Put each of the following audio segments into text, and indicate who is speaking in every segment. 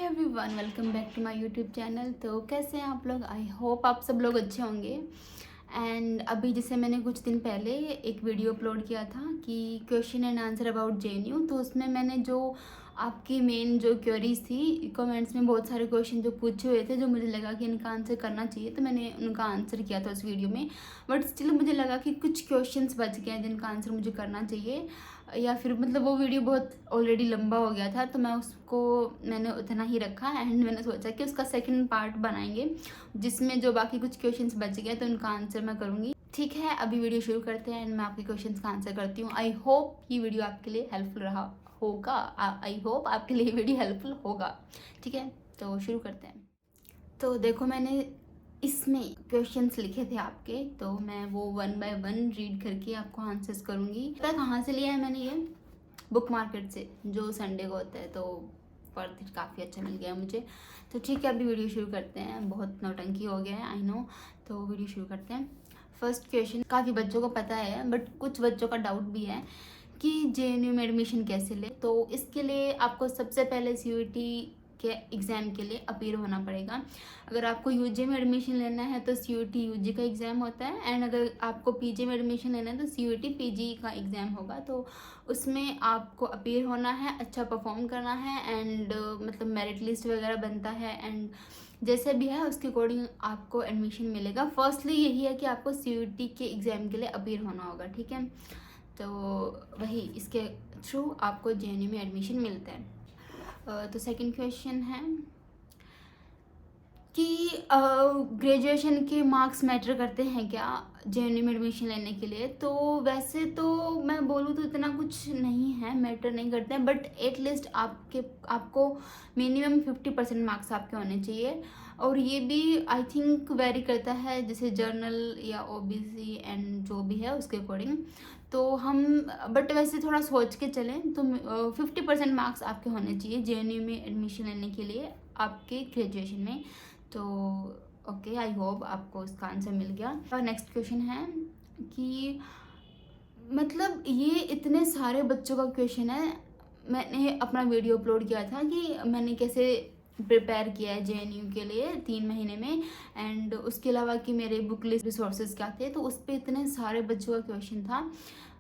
Speaker 1: Everyone, welcome back to my YouTube channel. तो कैसे हैं आप लोग? आई होप आप सब लोग अच्छे होंगे। एंड अभी जैसे मैंने कुछ दिन पहले एक वीडियो अपलोड किया था कि question and answer about JNU, तो उसमें मैंने जो आपकी मेन जो क्वेरीज थी, कमेंट्स में बहुत सारे क्वेश्चन जो पूछे हुए थे, जो मुझे लगा कि इनका आंसर करना चाहिए, तो मैंने उनका आंसर किया था उस वीडियो में। बट स्टिल मुझे लगा कि कुछ क्वेश्चंस बच गए हैं जिनका आंसर मुझे करना चाहिए, या फिर मतलब वो वीडियो बहुत ऑलरेडी लंबा हो गया था, तो मैंने उतना ही रखा। एंड मैंने सोचा कि उसका सेकंड पार्ट बनाएंगे जिसमें जो बाकी कुछ क्वेश्चंस बच गए तो उनका आंसर मैं करूँगी। ठीक है, अभी वीडियो शुरू करते हैं एंड मैं आपके क्वेश्चंस का आंसर करती हूँ। आई होप ये वीडियो आपके लिए हेल्पफुल रहा होगा। आई होप आपके लिए वीडियो हेल्पफुल होगा। ठीक है, तो शुरू करते हैं। तो देखो, मैंने इसमें क्वेश्चंस लिखे थे आपके, तो मैं वो 1 बाय 1 रीड करके आपको आंसर्स करूँगी। पता है कहाँ से लिया है मैंने? ये बुक मार्केट से, जो संडे को होता है, तो वर्थ इट, काफ़ी अच्छा मिल गया मुझे। तो ठीक है, अभी वीडियो शुरू करते हैं। बहुत नौटंकी हो गया है, आई नो। तो वीडियो शुरू करते हैं। फर्स्ट क्वेश्चन काफ़ी बच्चों को पता है, बट कुछ बच्चों का डाउट भी है कि जेएनयू में एडमिशन कैसे ले। तो इसके लिए आपको सबसे पहले सीयूईटी के एग्ज़ाम के लिए अपीयर होना पड़ेगा। अगर आपको यूजी में एडमिशन लेना है तो सीयूईटी यूजी का एग्ज़ाम होता है, एंड अगर आपको पीजी में एडमिशन लेना है तो सीयूईटी पीजी का एग्ज़ाम होगा। तो उसमें आपको अपीयर होना है, अच्छा परफॉर्म करना है, एंड मतलब मेरिट लिस्ट वगैरह बनता है, एंड जैसे भी है उसके अकॉर्डिंग आपको एडमिशन मिलेगा। फर्स्टली यही है कि आपको सीयूईटी के एग्ज़ाम के लिए अपीयर होना होगा, ठीक है। तो वही, इसके थ्रू आपको जेएनयू में एडमिशन मिलता है। तो सेकंड क्वेश्चन है कि ग्रेजुएशन के मार्क्स मैटर करते हैं क्या जेएनयू में एडमिशन लेने के लिए? तो वैसे तो मैं बोलूँ तो इतना कुछ नहीं है, मैटर नहीं करते हैं, बट एटलीस्ट आपको मिनिमम 50% मार्क्स आपके होने चाहिए। और ये भी आई थिंक वेरी करता है, जैसे जर्नल या ओबीसी एंड जो भी है उसके अकॉर्डिंग। तो हम बट वैसे थोड़ा सोच के चलें तो 50% मार्क्स आपके होने चाहिए जेएनयू में एडमिशन लेने के लिए आपके ग्रेजुएशन में। तो ओके, आई होप आपको इसका आंसर मिल गया। और नेक्स्ट क्वेश्चन है कि मतलब ये इतने सारे बच्चों का क्वेश्चन है। मैंने अपना वीडियो अपलोड किया था कि मैंने कैसे प्रिपेयर किया है जेएनयू के लिए 3 महीने में, एंड उसके अलावा कि मेरे बुक लिस्ट रिसोर्सेज क्या थे। तो उस पर इतने सारे बच्चों का क्वेश्चन था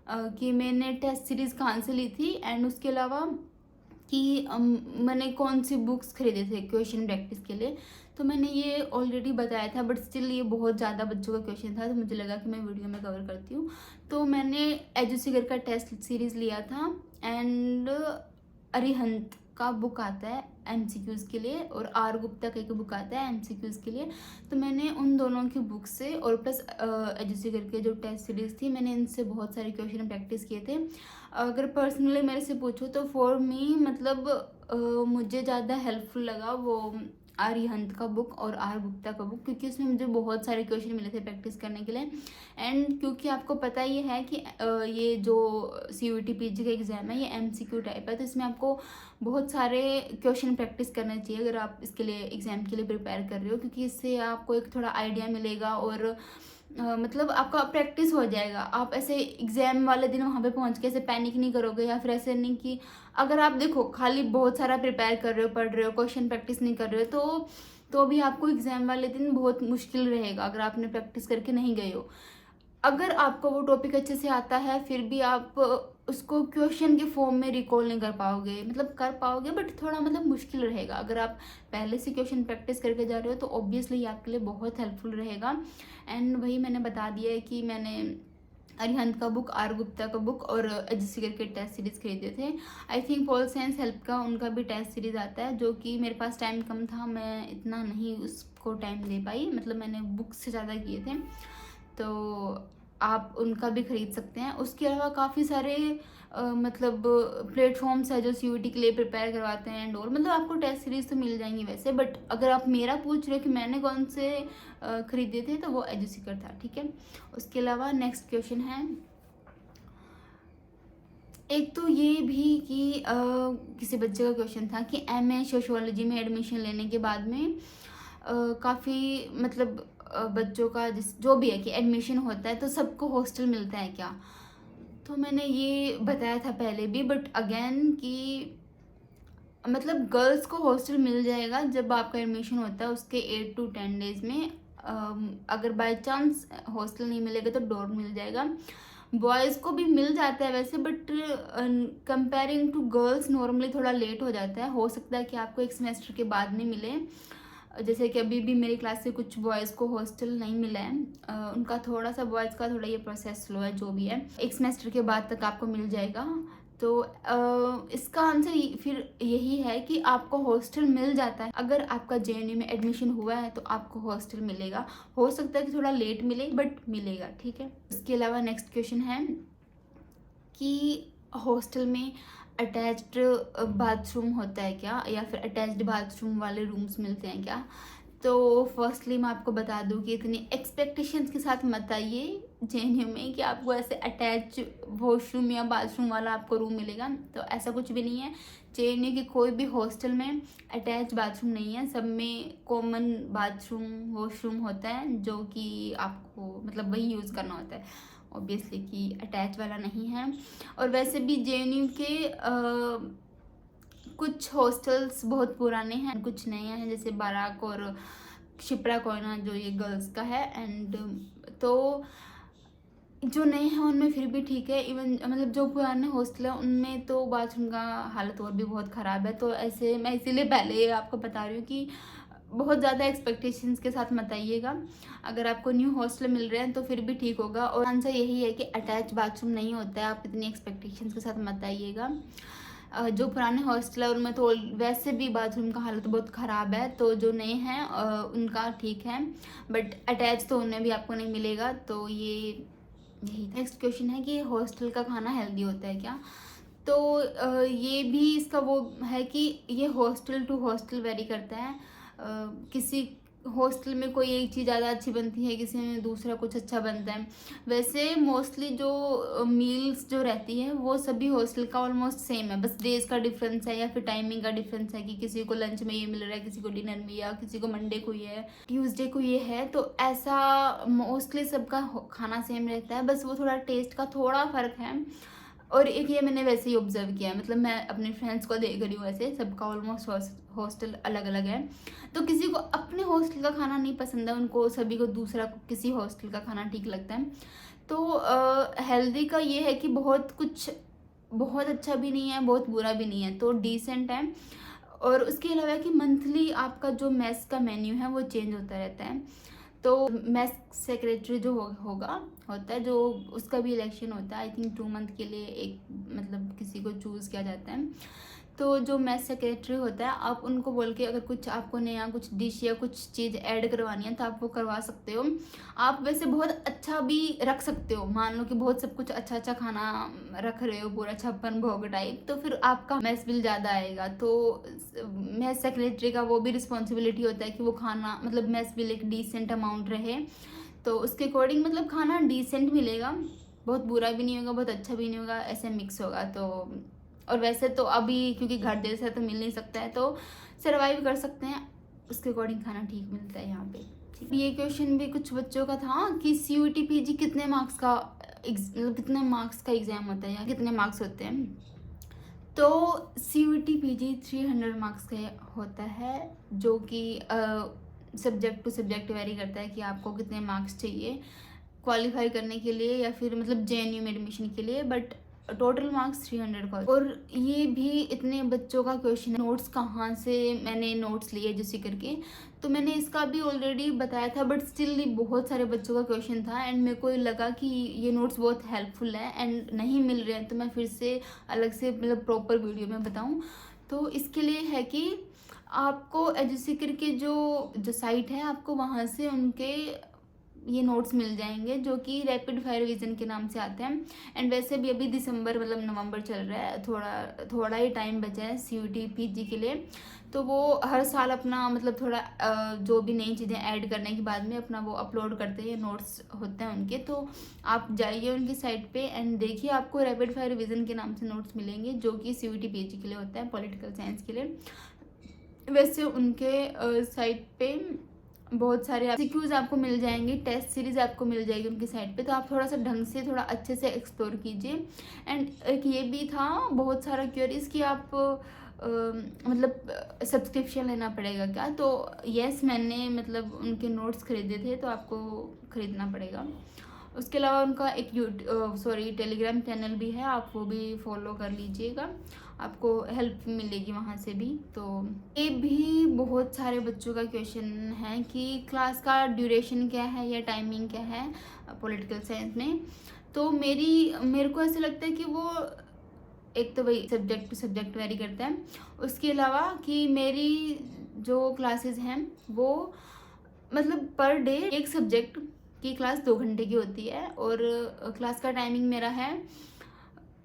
Speaker 1: कि मैंने टेस्ट सीरीज़ कहाँ से ली थी, एंड उसके अलावा कि मैंने कौन सी बुक्स खरीदे थे क्वेश्चन प्रैक्टिस के लिए। तो मैंने ये ऑलरेडी बताया था, बट स्टिल ये बहुत ज़्यादा बच्चों का क्वेश्चन था, तो मुझे लगा कि मैं वीडियो में कवर करती हूँ। तो मैंने एजुसीगर का टेस्ट सीरीज़ लिया था, एंड अरिहंत का बुक आता है एमसीक्यूज़ के लिए, और आर गुप्ता का एक बुक आता है एमसीक्यूज़ के लिए। तो मैंने उन दोनों की बुक से और प्लस एजुसीगर के जो टेस्ट सीरीज़ थी, मैंने इनसे बहुत सारे क्वेश्चन प्रैक्टिस किए थे। अगर पर्सनली मेरे से पूछो तो फॉर मी मतलब मुझे ज़्यादा हेल्पफुल लगा वो आर्यहंत का बुक और आर गुप्ता का बुक, क्योंकि उसमें मुझे बहुत सारे क्वेश्चन मिले थे प्रैक्टिस करने के लिए। एंड क्योंकि आपको पता ही है कि ये जो सीयूईटी पीजी का एग्ज़ाम है ये एमसीक्यू टाइप है, तो इसमें आपको बहुत सारे क्वेश्चन प्रैक्टिस करने चाहिए अगर आप इसके लिए एग्ज़ाम के लिए प्रिपेयर कर रहे हो, क्योंकि इससे आपको एक थोड़ा आइडिया मिलेगा और मतलब आपका प्रैक्टिस हो जाएगा। आप ऐसे एग्ज़ाम वाले दिन वहाँ पे पहुँच के ऐसे पैनिक नहीं करोगे, या फिर ऐसे नहीं कि अगर आप देखो खाली बहुत सारा प्रिपेयर कर रहे हो, पढ़ रहे हो, क्वेश्चन प्रैक्टिस नहीं कर रहे हो, तो भी आपको एग्ज़ाम वाले दिन बहुत मुश्किल रहेगा अगर आपने प्रैक्टिस करके नहीं गए हो। अगर आपको वो टॉपिक अच्छे से आता है फिर भी आप उसको क्वेश्चन के फॉर्म में रिकॉल नहीं कर पाओगे, मतलब कर पाओगे बट थोड़ा मतलब मुश्किल रहेगा। अगर आप पहले से क्वेश्चन प्रैक्टिस करके जा रहे हो तो ऑब्वियसली ये आपके लिए बहुत हेल्पफुल रहेगा। एंड वही मैंने बता दिया है कि मैंने अरिहंत का बुक, आर गुप्ता का बुक और एजुसीगर के टेस्ट सीरीज़ खरीदे थे। I think pol science help का उनका भी टेस्ट सीरीज़ आता है, जो कि मेरे पास टाइम कम था, मैं इतना नहीं उसको टाइम दे पाई, मतलब मैंने बुक से ज़्यादा किए थे, तो आप उनका भी खरीद सकते हैं। उसके अलावा काफ़ी सारे मतलब प्लेटफॉर्म्स है जो सीयूईटी के लिए प्रिपेयर करवाते हैं एंड और, मतलब आपको टेस्ट सीरीज तो मिल जाएंगी वैसे, बट अगर आप मेरा पूछ रहे हो कि मैंने कौन से खरीदे थे तो वो एजुसीकर था, ठीक है। उसके अलावा नेक्स्ट क्वेश्चन है, एक तो ये भी कि किसी बच्चे का क्वेश्चन था कि एमए सोशियोलॉजी में एडमिशन लेने के बाद में काफ़ी मतलब बच्चों का जो भी है कि एडमिशन होता है तो सबको हॉस्टल मिलता है क्या? तो मैंने ये बताया था पहले भी, बट अगेन कि मतलब गर्ल्स को हॉस्टल मिल जाएगा जब आपका एडमिशन होता है उसके 8 to 10 डेज में। अगर बाय चांस हॉस्टल नहीं मिलेगा तो डॉर्म मिल जाएगा। बॉयज़ को भी मिल जाता है वैसे, but comparing to girls normally थोड़ा लेट हो जाता है। हो सकता है कि आपको एक सेमेस्टर के बाद में मिले, जैसे कि अभी भी मेरी क्लास से कुछ बॉयज़ को हॉस्टल नहीं मिला है। उनका थोड़ा सा, बॉयज़ का थोड़ा ये प्रोसेस स्लो है, जो भी है एक सेमेस्टर के बाद तक आपको मिल जाएगा। तो इसका आंसर फिर यही है कि आपको हॉस्टल मिल जाता है। अगर आपका जेएनयू में एडमिशन हुआ है तो आपको हॉस्टल मिलेगा। हो सकता है कि थोड़ा लेट मिले, बट मिलेगा, ठीक है। इसके अलावा नेक्स्ट क्वेश्चन है कि हॉस्टल में अटैच्ड बाथरूम होता है क्या, या फिर अटैच्ड बाथरूम वाले रूम्स मिलते हैं क्या। तो फर्स्टली मैं आपको बता दूं कि इतनी एक्सपेक्टेशंस के साथ मत आइए जेएनयू में कि आपको ऐसे अटैच वॉशरूम या बाथरूम वाला आपको रूम मिलेगा। तो ऐसा कुछ भी नहीं है। जेएनयू के कोई भी हॉस्टल में अटैच बाथरूम नहीं है, सब में कॉमन बाथरूम वॉशरूम होता है, जो कि आपको मतलब वही यूज़ करना होता है ऑब्वियसली, कि अटैच वाला नहीं है। और वैसे भी जेएनयू के कुछ हॉस्टल्स बहुत पुराने हैं, कुछ नए हैं, जैसे बाराक और शिप्रा कोयना जो ये गर्ल्स का है। एंड तो जो नए हैं उनमें फिर भी ठीक है। इवन मतलब जो पुराने हॉस्टल है उनमें तो बाथरूम का हालत और भी बहुत ख़राब है। तो ऐसे मैं इसीलिए पहले आपको बता रही हूँ कि बहुत ज़्यादा एक्सपेक्टेशंस के साथ मत आइएगा। अगर आपको न्यू हॉस्टल मिल रहे हैं तो फिर भी ठीक होगा। और आंसर यही है कि अटैच बाथरूम नहीं होता है, आप इतनी एक्सपेक्टेशंस के साथ मत आइएगा। जो पुराने हॉस्टल है उनमें तो वैसे भी बाथरूम का हालत बहुत ख़राब है, तो जो नए हैं उनका ठीक है, बट अटैच तो उनमें भी आपको नहीं मिलेगा। तो यही नेक्स्ट क्वेश्चन है कि हॉस्टल का खाना हेल्दी होता है क्या। तो ये भी इसका वो है कि ये हॉस्टल टू हॉस्टल वेरी करता है। किसी हॉस्टल में कोई एक चीज़ ज़्यादा अच्छी बनती है, किसी में दूसरा कुछ अच्छा बनता है। वैसे मोस्टली जो मील्स जो रहती है वो सभी हॉस्टल का ऑलमोस्ट सेम है, बस डेज का डिफरेंस है या फिर टाइमिंग का डिफरेंस है कि किसी को लंच में ये मिल रहा है, किसी को डिनर में, या किसी को मंडे को ये है, ट्यूसडे को ये है। तो ऐसा मोस्टली सबका खाना सेम रहता है, बस वो थोड़ा टेस्ट का थोड़ा फ़र्क है। और एक ये मैंने वैसे ही ऑब्जर्व किया है, मतलब मैं अपने फ्रेंड्स को देख रही हूँ, ऐसे सबका ऑलमोस्ट हॉस्टल अलग अलग है। तो किसी को अपने हॉस्टल का खाना नहीं पसंद है, उनको सभी को दूसरा किसी हॉस्टल का खाना ठीक लगता है। तो हेल्दी का ये है कि बहुत कुछ बहुत अच्छा भी नहीं है, बहुत बुरा भी नहीं है, तो डिसेंट है। और उसके अलावा कि मंथली आपका जो मेस का मेन्यू है वो चेंज होता रहता है। तो मेस सेक्रेटरी जो होता है, जो उसका भी इलेक्शन होता है, आई थिंक 2 मंथ के लिए एक मतलब किसी को चूज़ किया जाता है। तो जो मेस सेक्रेटरी होता है, आप उनको बोल के अगर कुछ आपको नया कुछ डिश या कुछ चीज़ ऐड करवानी है तो आप वो करवा सकते हो। आप वैसे बहुत अच्छा भी रख सकते हो, मान लो कि बहुत सब कुछ अच्छा अच्छा खाना रख रहे हो, पूरा 56 भोग टाइप, तो फिर आपका मेस बिल ज़्यादा आएगा। तो मेस सेक्रेटरी का वो भी रिस्पॉन्सिबिलिटी होता है कि वो खाना मतलब मेस बिल एक डिसेंट अमाउंट रहे, तो उसके अकॉर्डिंग मतलब खाना डिसेंट मिलेगा, बहुत बुरा भी नहीं होगा, बहुत अच्छा भी नहीं होगा, ऐसे मिक्स होगा। तो और वैसे तो अभी क्योंकि घर जैसा तो मिल नहीं सकता है, तो सर्वाइव कर सकते हैं, उसके अकॉर्डिंग खाना ठीक मिलता है यहाँ पे। ठीक, ये क्वेश्चन भी कुछ बच्चों का था कि CUET PG कितने मार्क्स का मतलब कितने मार्क्स का एग्ज़ाम होता है या कितने मार्क्स होते हैं। तो CUET PG 300 मार्क्स का होता है, जो कि सब्जेक्ट टू सब्जेक्ट वेरी करता है कि आपको कितने मार्क्स चाहिए क्वालिफाई करने के लिए या फिर मतलब JNU में एडमिशन के लिए, बट टोटल मार्क्स 300 का। और ये भी इतने बच्चों का क्वेश्चन है, नोट्स कहाँ से मैंने नोट्स लिए जिससे करके, तो मैंने इसका भी ऑलरेडी बताया था, बट स्टिल बहुत सारे बच्चों का क्वेश्चन था एंड मेरे को लगा कि ये नोट्स बहुत हेल्पफुल है एंड नहीं मिल रहे हैं, तो मैं फिर से अलग से मतलब प्रॉपर वीडियो में बताऊँ। तो इसके लिए है कि आपको एजुसीकर के जो साइट है, आपको वहाँ से उनके ये नोट्स मिल जाएंगे, जो कि रैपिड फायर रिवीजन के नाम से आते हैं। एंड वैसे भी अभी दिसंबर मतलब नवंबर चल रहा है, थोड़ा ही टाइम बचा है CUET PG के लिए, तो वो हर साल अपना मतलब थोड़ा जो भी नई चीज़ें ऐड करने के बाद में अपना वो अपलोड करते हैं, नोट्स होते हैं उनके। तो आप जाइए उनकी साइट पे एंड देखिए, आपको रैपिड फायर रिवीजन के नाम से नोट्स मिलेंगे, जो कि CUET PG के लिए होता है, पॉलिटिकल साइंस के लिए। वैसे उनके साइट पे बहुत सारे MCQs आपको मिल जाएंगे, टेस्ट सीरीज आपको मिल जाएगी उनकी साइट पे, तो आप थोड़ा सा ढंग से थोड़ा अच्छे से एक्सप्लोर कीजिए। एंड एक ये भी था बहुत सारा क्वेरीज कि आप मतलब सब्सक्रिप्शन लेना पड़ेगा क्या? तो यस, मैंने मतलब उनके नोट्स खरीदे थे, तो आपको ख़रीदना पड़ेगा। उसके अलावा उनका एक टेलीग्राम चैनल भी है, आप वो भी फॉलो कर लीजिएगा, आपको हेल्प मिलेगी वहाँ से भी। तो ये भी बहुत सारे बच्चों का क्वेश्चन है कि क्लास का ड्यूरेशन क्या है या टाइमिंग क्या है पॉलिटिकल साइंस में। तो मेरे को ऐसा लगता है कि वो एक तो वही सब्जेक्ट टू सब्जेक्ट वेरी करता है। उसके अलावा कि मेरी जो क्लासेस हैं वो मतलब पर डे एक सब्जेक्ट की क्लास 2 घंटे की होती है, और क्लास का टाइमिंग मेरा है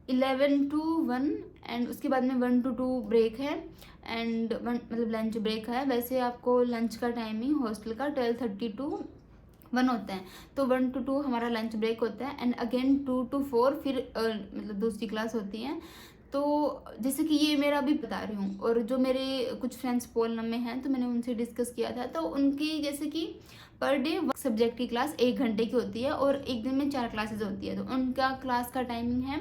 Speaker 1: 11 to 1, एंड उसके बाद में 1 to 2 ब्रेक है, एंड मतलब लंच ब्रेक है। वैसे आपको लंच का टाइमिंग हॉस्टल का 12:30 to 1 होता है, तो 1 to 2 हमारा लंच ब्रेक होता है, एंड अगेन 2 to 4 फिर मतलब दूसरी क्लास होती है। तो जैसे कि ये मेरा अभी बता रही हूँ, और जो मेरे कुछ फ्रेंड्स पोलम में हैं तो मैंने उनसे डिस्कस किया था, तो उनकी जैसे कि पर डे सब्जेक्ट की क्लास 1 घंटे की होती है, और एक दिन में 4 क्लासेस होती है। तो उनका क्लास का टाइमिंग है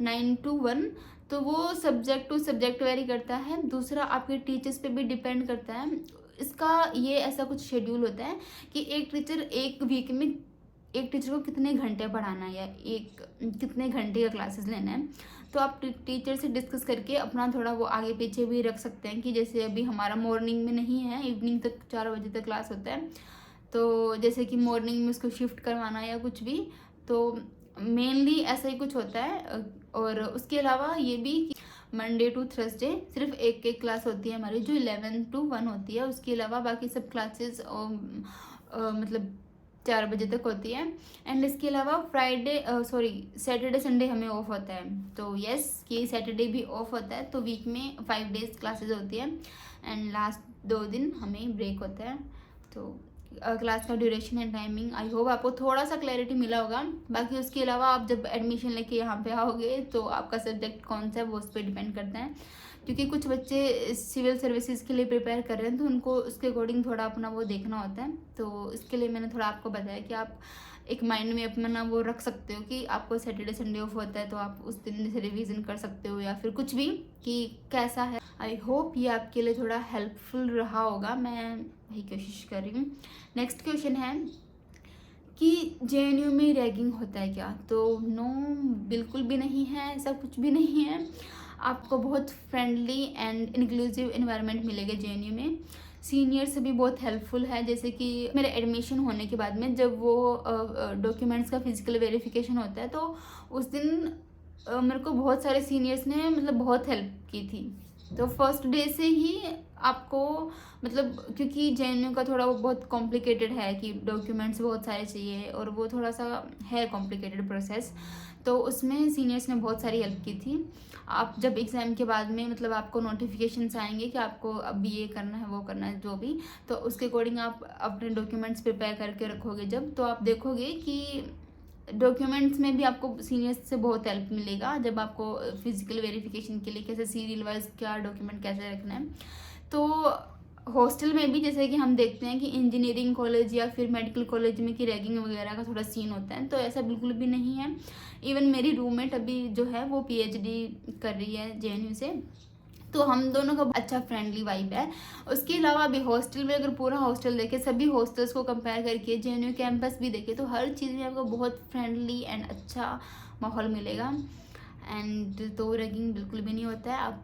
Speaker 1: 9 to 1। तो वो सब्जेक्ट टू सब्जेक्ट वेरी करता है। दूसरा आपके टीचर्स पे भी डिपेंड करता है। इसका ये ऐसा कुछ शेड्यूल होता है कि एक टीचर एक वीक में एक टीचर को कितने घंटे पढ़ाना है या एक कितने घंटे का क्लासेस लेना है। तो आप टीचर से डिस्कस करके अपना थोड़ा वो आगे पीछे भी रख सकते हैं कि जैसे अभी हमारा मॉर्निंग में नहीं है, इवनिंग तक 4 बजे तक क्लास होता है, तो जैसे कि मॉर्निंग में उसको शिफ्ट करवाना या कुछ भी, तो मेनली ऐसा ही कुछ होता है। और उसके अलावा ये भी कि मंडे टू थर्सडे सिर्फ एक क्लास होती है हमारी, जो 11 to 1 होती है। उसके अलावा बाकी सब क्लासेस मतलब 4 बजे तक होती है। एंड इसके अलावा सैटरडे संडे हमें ऑफ होता है। तो यस, ये सैटरडे भी ऑफ होता है, तो वीक में 5 डेज क्लासेस होती है, एंड लास्ट 2 दिन हमें ब्रेक होता है। तो क्लास का duration and timing, I hope आपको थोड़ा सा क्लैरिटी मिला होगा। बाकी उसके अलावा आप जब एडमिशन लेके यहाँ पे आओगे तो आपका सब्जेक्ट कौन सा है वो उस पर डिपेंड करता है, क्योंकि कुछ बच्चे सिविल सर्विसेज के लिए प्रिपेयर कर रहे हैं, तो उनको उसके अकॉर्डिंग थोड़ा अपना वो देखना होता है। तो इसके लिए मैंने थोड़ा आपको बताया कि आप एक माइंड में अपना वो रख सकते हो कि आपको सैटरडे संडे ऑफ होता है, तो आप उस दिन से रिवीजन कर सकते हो या फिर कुछ भी कि कैसा है। आई होप ये आपके लिए थोड़ा हेल्पफुल रहा होगा, मैं वही कोशिश कर रही हूँ। नेक्स्ट क्वेश्चन है कि जेएनयू में रैगिंग होता है क्या? तो नो, बिल्कुल भी नहीं है, ऐसा कुछ भी नहीं है। आपको बहुत फ्रेंडली एंड इंक्लूसिव एनवायरनमेंट मिलेगा जेएनयू में। सीनियर्स भी बहुत हेल्पफुल है। जैसे कि मेरे एडमिशन होने के बाद में जब वो डॉक्यूमेंट्स का फिजिकल वेरिफिकेशन होता है, तो उस दिन मेरे को बहुत सारे सीनियर्स ने मतलब बहुत हेल्प की थी। तो फर्स्ट डे से ही आपको मतलब, क्योंकि जेएनयू का थोड़ा वो बहुत कॉम्प्लिकेटेड है कि डॉक्यूमेंट्स बहुत सारे चाहिए, और वो थोड़ा सा है कॉम्प्लिकेटेड प्रोसेस, तो उसमें सीनियर्स ने बहुत सारी हेल्प की थी। आप जब एग्ज़ाम के बाद में मतलब आपको नोटिफिकेशंस आएंगे कि आपको अब ये करना है वो करना है जो भी, तो उसके अकॉर्डिंग आप अपने डॉक्यूमेंट्स प्रिपेयर करके रखोगे जब, तो आप देखोगे कि डॉक्यूमेंट्स में भी आपको सीनियर्स से बहुत हेल्प मिलेगा। जब आपको फिजिकल वेरिफिकेशन के लिए कैसे सीरियल वाइज क्या डॉक्यूमेंट कैसे रखना है, तो हॉस्टल में भी जैसे कि हम देखते हैं कि इंजीनियरिंग कॉलेज या फिर मेडिकल कॉलेज में कि रैगिंग वगैरह का थोड़ा सीन होता है, तो ऐसा बिल्कुल भी नहीं है। इवन मेरी रूममेट अभी जो है वो पीएचडी कर रही है जेएनयू से, तो हम दोनों का अच्छा फ्रेंडली वाइब है। उसके अलावा अभी हॉस्टल में अगर पूरा हॉस्टल देखे, सभी हॉस्टल्स को कंपेयर करके जेएनयू कैंपस भी देखे, तो हर चीज़ में आपको बहुत फ्रेंडली एंड अच्छा माहौल मिलेगा। एंड तो रैगिंग बिल्कुल भी नहीं होता है। आप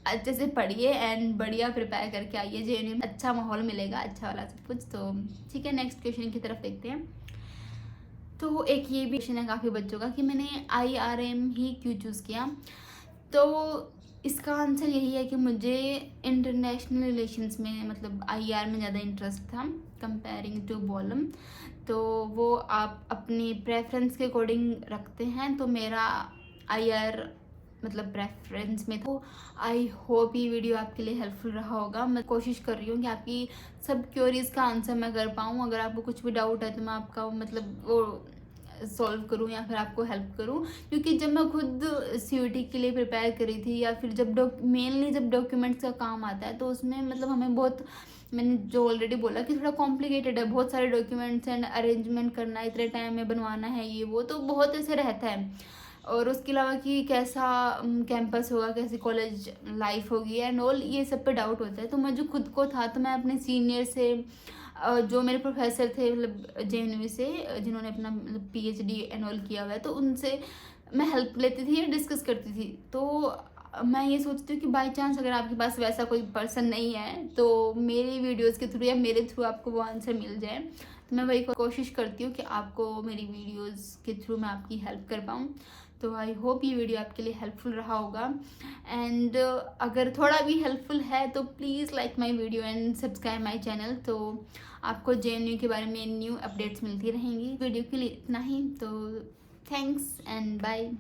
Speaker 1: अच्छे से पढ़िए एंड बढ़िया प्रिपेयर करके आइए, जेएनयू में अच्छा माहौल मिलेगा, अच्छा वाला सब कुछ। तो ठीक है, नेक्स्ट क्वेश्चन की तरफ देखते हैं। तो एक ये भी क्वेश्चन है काफ़ी बच्चों का कि मैंने IRM ही क्यों चूज़ किया। तो इसका आंसर यही है कि मुझे इंटरनेशनल रिलेशंस में मतलब IR में ज़्यादा इंटरेस्ट था कंपेयरिंग टू बॉलम। तो वो आप अपनी प्रेफरेंस के अकॉर्डिंग रखते हैं, तो मेरा IR मतलब प्रेफरेंस में था। तो आई होप ये वीडियो आपके लिए हेल्पफुल रहा होगा। मैं कोशिश कर रही हूँ कि आपकी सब क्वेरीज़ का आंसर मैं कर पाऊँ। अगर आपको कुछ भी डाउट है तो मैं आपका मतलब वो सॉल्व करूँ या फिर आपको हेल्प करूँ, क्योंकि जब मैं खुद CUET के लिए प्रिपेयर करी थी या फिर जब मेनली जब डॉक्यूमेंट्स का काम आता है, तो उसमें मतलब हमें बहुत, मैंने जो ऑलरेडी बोला कि थोड़ा कॉम्प्लिकेटेड है, बहुत सारे डॉक्यूमेंट्स एंड अरेंजमेंट करना है, इतने टाइम में बनवाना है, ये वो तो बहुत ऐसे रहता है। और उसके अलावा कि कैसा कैंपस होगा, कैसी कॉलेज लाइफ होगी एंड ऑल, ये सब पे डाउट होता है। तो मुझे खुद को था, तो मैं अपने सीनियर से जो मेरे प्रोफेसर थे मतलब जेएनयू से, जिन्होंने अपना मतलब पीएचडी एंड ऑल किया हुआ है, तो उनसे मैं हेल्प लेती थी या डिस्कस करती थी। तो मैं ये सोचती हूँ कि बाई चांस अगर आपके पास वैसा कोई पर्सन नहीं है तो मेरी वीडियोस के थ्रू या मेरे थ्रू आपको वो आंसर मिल जाए। तो मैं वही कोशिश करती हूँ कि आपको मेरी वीडियोस के थ्रू मैं आपकी हेल्प कर पाऊँ। तो आई होप ये वीडियो आपके लिए हेल्पफुल रहा होगा। एंड अगर थोड़ा भी हेल्पफुल है तो please like my video and subscribe my channel. तो आपको जेएनयू के बारे में न्यू अपडेट्स मिलती रहेंगी। वीडियो के लिए इतना ही, तो थैंक्स एंड बाय।